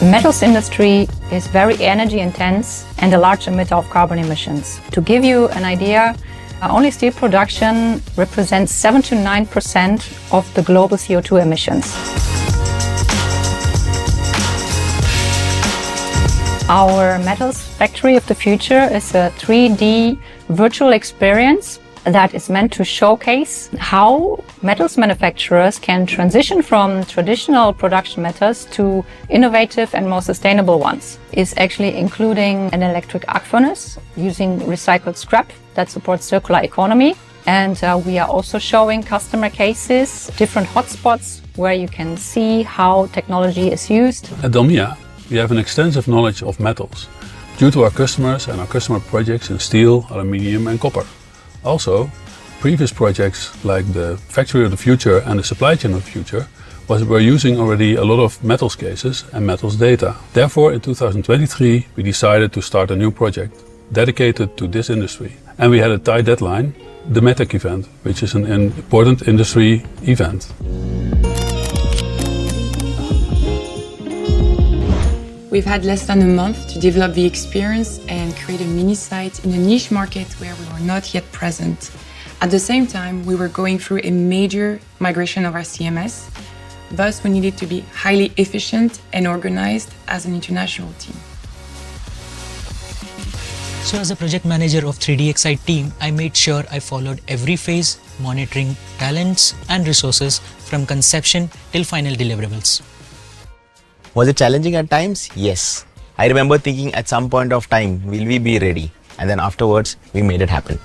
Metals industry is very energy intense and a large emitter of carbon emissions. To give you an idea, only steel production represents 7 to 9% of the global CO2 emissions. Our metals factory of the future is a 3D virtual experience that is meant to showcase how metals manufacturers can transition from traditional production methods to innovative and more sustainable ones. It's actually including an electric arc furnace using recycled scrap that supports circular economy. And we are also showing customer cases, different hotspots where you can see how technology is used. At Dalmia, we have an extensive knowledge of metals due to our customers and our customer projects in steel, aluminium and copper. Also, previous projects like the Factory of the Future and the Supply Chain of the Future were using already a lot of metals cases and metals data. Therefore, in 2023, we decided to start a new project dedicated to this industry. And we had a tight deadline, the METEC event, which is an important industry event. We've had less than a month to develop the experience and create a mini site in a niche market where we were not yet present. At the same time, we were going through a major migration of our CMS. Thus, we needed to be highly efficient and organized as an international team. So as a project manager of 3DXi team, I made sure I followed every phase, monitoring talents and resources from conception till final deliverables. Was it challenging at times? Yes. I remember thinking at some point of time, will we be ready? And then afterwards, we made it happen.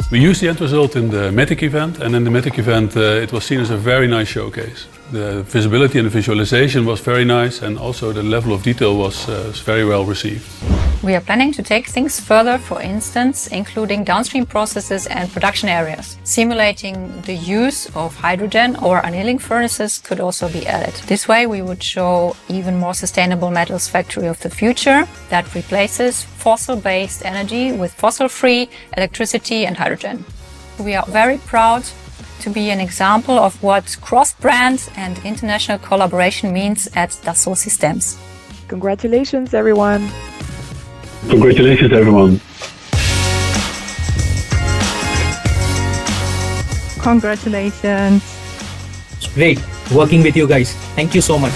We used the end result in the METEC event, and in the METEC event it was seen as a very nice showcase. The visibility and the visualization was very nice, and also the level of detail was very well received. We are planning to take things further, for instance, including downstream processes and production areas. Simulating the use of hydrogen or annealing furnaces could also be added. This way we would show even more sustainable metals factory of the future that replaces fossil-based energy with fossil-free electricity and hydrogen. We are very proud to be an example of what cross-brand and international collaboration means at Dassault Systèmes. Congratulations, everyone! Congratulations, everyone! Congratulations! It's great working with you guys. Thank you so much.